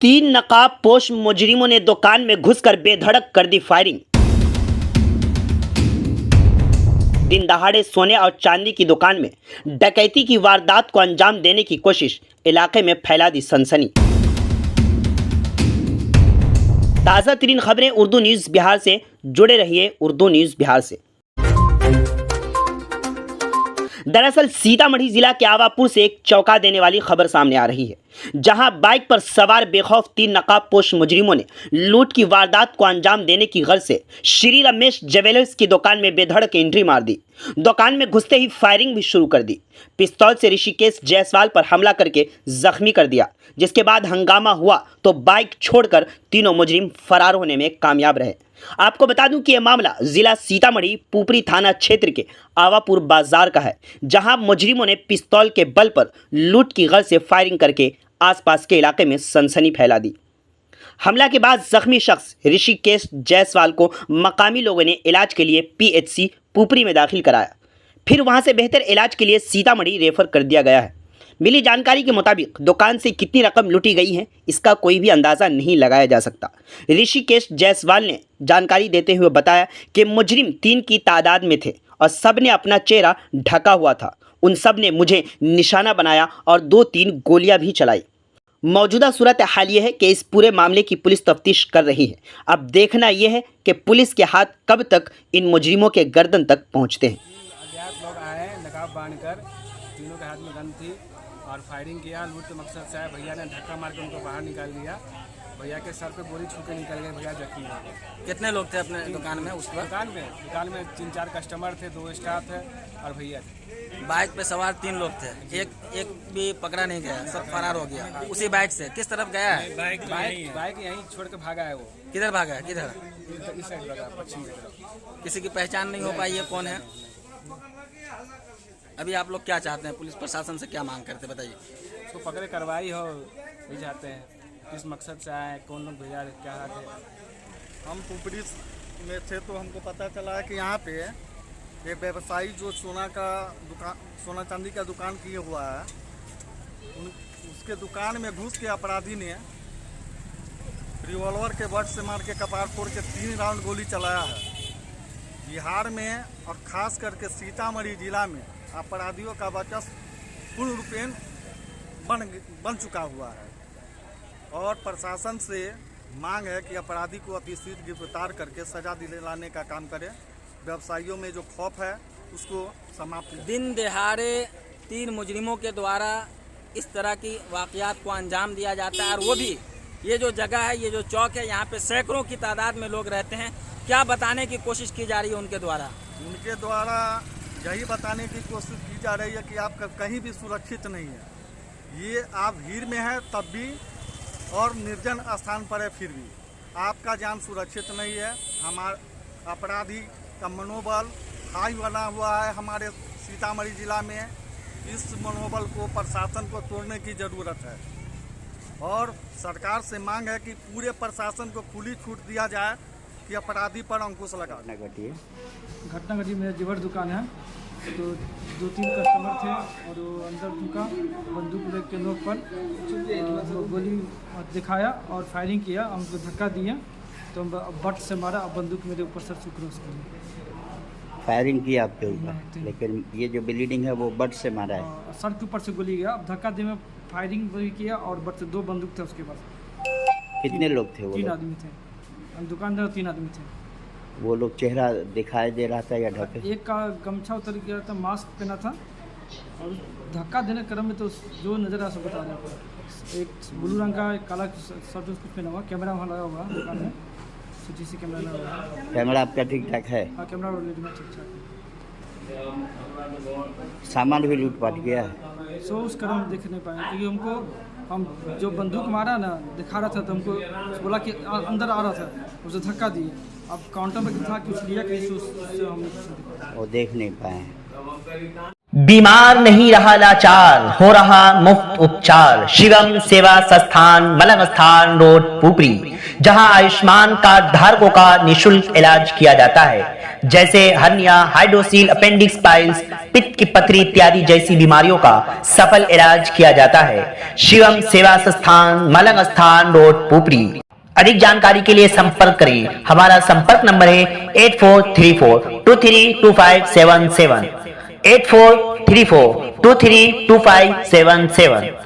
तीन नकाबपोश मुजरिमों ने दुकान में घुसकर बेधड़क कर दी फायरिंग। दिन दहाड़े सोने और चांदी की दुकान में डकैती की वारदात को अंजाम देने की कोशिश, इलाके में फैला दी सनसनी। ताज़ा तरीन खबरें उर्दू न्यूज़ बिहार से, जुड़े रहिए उर्दू न्यूज़ बिहार से। दरअसल सीतामढ़ी जिला के आवापुर से एक चौंका देने वाली खबर सामने आ रही है, जहां बाइक पर सवार बेखौफ तीन नकाबपोश मुजरिमों ने लूट की वारदात को अंजाम देने की गर्ज से श्री रमेश ज्वेलर्स की दुकान में बेधड़क एंट्री मार दी। दुकान में घुसते ही फायरिंग भी शुरू कर दी। पिस्तौल से ऋषिकेश जायसवाल पर हमला करके जख्मी कर दिया, जिसके बाद हंगामा हुआ तो बाइक छोड़कर तीनों मुजरिम फरार होने में कामयाब रहे। आपको बता दूं कि यह मामला जिला सीतामढ़ी पुपरी थाना क्षेत्र के आवापुर बाजार का है, जहां मुजरिमों ने पिस्तौल के बल पर लूट की गर्ज से फायरिंग करके आसपास के इलाके में सनसनी फैला दी। हमला के बाद जख्मी शख्स ऋषिकेश जायसवाल को मकामी लोगों ने इलाज के लिए पीएचसी पुपरी में दाखिल कराया, फिर वहां से बेहतर इलाज के लिए सीतामढ़ी रेफर कर दिया गया है। मिली जानकारी के मुताबिक दुकान से कितनी रकम लूटी गई है, इसका कोई भी अंदाज़ा नहीं लगाया जा सकता। ऋषिकेश जायसवाल ने जानकारी देते हुए बताया कि मुजरिम 3 की तादाद में थे और सब ने अपना चेहरा ढका हुआ था। उन सब ने मुझे निशाना बनाया और 2-3 गोलियां भी चलाई। मौजूदा सूरत हाल ये है कि इस पूरे मामले की पुलिस तफ्तीश कर रही है। अब देखना यह है कि पुलिस के हाथ कब तक इन मुजरिमों के गर्दन तक पहुँचते हैं। अज्ञात लोग आए, नकाब बांधकर, तीनों के हाथ में गन थी और फायरिंग किया। लूट के मकसद से आए। भैया ने धक्का मार के उनको बाहर निकाल दिया। भैया के सर पे गोली छू के निकल गए। भैया जख्मी हो गए। कितने लोग थे अपने दुकान में उस वक्त? दुकान में 3-4 कस्टमर थे, 2 स्टाफ थे और भैया थे। बाइक पे सवार 3 लोग थे। एक भी पकड़ा नहीं गया, सब फरार हो गया। उसी बाइक से किस तरफ गया है? बाइक यहीं छोड़ के भागा है वो। किधर भागा है? किधर? इस साइड भागा, पश्चिम की तरफ। किसी की पहचान नहीं हो पाई है कौन है? अभी आप लोग क्या चाहते हैं? पुलिस प्रशासन से क्या मांग करते बताइए। उसको पकड़े कार्रवाई हो भी चाहते हैं। किस मकसद से आए, कौन लोग भेजा, क्या थे। हम पुपरी में थे तो हमको पता चला है कि यहाँ पे एक व्यवसायी जो सोना चांदी का दुकान किए हुआ है, उसके दुकान में घुस के अपराधी ने रिवॉल्वर के बट से मार के कपार फोड़ के 3 राउंड गोली चलाया है। बिहार में और ख़ास करके सीतामढ़ी जिला में अपराधियों का वर्चस्व पूर्ण रूपेण बन चुका हुआ है और प्रशासन से मांग है कि अपराधी को अतिशीघ्र गिरफ्तार करके सजा दिलाने का काम करे। व्यवसायियों में जो खौफ है उसको समाप्त। दिन दहाड़े 3 मुजरिमों के द्वारा इस तरह की वाक़यात को अंजाम दिया जाता है और वो भी ये जो जगह है, ये जो चौक है, यहाँ पे सैकड़ों की तादाद में लोग रहते हैं। क्या बताने की कोशिश की जा रही है उनके द्वारा? उनके द्वारा यही बताने की कोशिश की जा रही है कि आप कहीं भी सुरक्षित नहीं है। ये आप भीड़ में है तब भी और निर्जन स्थान पर है फिर भी आपका जान सुरक्षित नहीं है। हमारा अपराधी का मनोबल हाई बना हुआ है हमारे सीतामढ़ी जिला में। इस मनोबल को प्रशासन को तोड़ने की ज़रूरत है और सरकार से मांग है कि पूरे प्रशासन को खुली छूट दिया जाए कि अपराधी पर अंकुश लगा। घटना घटी मेरा जेवर दुकान है, तो 2-3 कस्टमर थे और वो अंदर ढुका, बंदूक लेके के नोक पर गोली दिखाया और फायरिंग किया। हमको धक्का दिया तो हम बट से मारा, बंदूक मेरे ऊपर सर से क्रॉस कर फायरिंग किया आपके ऊपर, लेकिन ये जो ब्लीडिंग है वो बट से मारा है? सर के ऊपर से गोली गया। अब धक्का दे में फायरिंग भी किया और बट से 2 बंदूक थे उसके पास। कितने लोग थे वो? 3 आदमी थे। हम दुकानदार 3 आदमी थे। वो लोग चेहरा दिखाई दे रहा था या ढके? एक का गमछा उतर गया था, मास्क पहना था और धक्का देने क्रम में तो जो नज़र आ सब बता रहे हैं। एक ब्लू रंग का, एक काला शर्ट कुछ पहना हुआ, कैमरा वहाँ लगा हुआ दुकान में, CCTV कैमरा लगा हुआ है। कैमरा आपका ठीक ठाक है? हाँ, कैमरा ठीक ठाक है। सामान भी लूटपाट गया है? सो उस क्रम देख नहीं पाए क्योंकि हमको हम जो बंदूक मारा ना दिखा रहा था तो हमको बोला कि अंदर आ रहा था, उसे धक्का दिए। अब काउंटर में था कि उस लिया कि उससे हम वो देख नहीं पाए हैं। बीमार नहीं रहा लाचार, हो रहा मुफ्त उपचार। शिवम सेवा संस्थान, मलंग स्थान रोड, पुपरी, जहां आयुष्मान कार्ड धारकों का निशुल्क इलाज किया जाता है, जैसे हर्निया, हाइड्रोसील, अपेंडिक्स, पाइल्स, पित्त की पथरी इत्यादि जैसी बीमारियों का सफल इलाज किया जाता है। शिवम सेवा संस्थान, मलंग स्थान रोड, पुपरी। अधिक जानकारी के लिए संपर्क करें। हमारा संपर्क नंबर है 8434232577, 8434232577।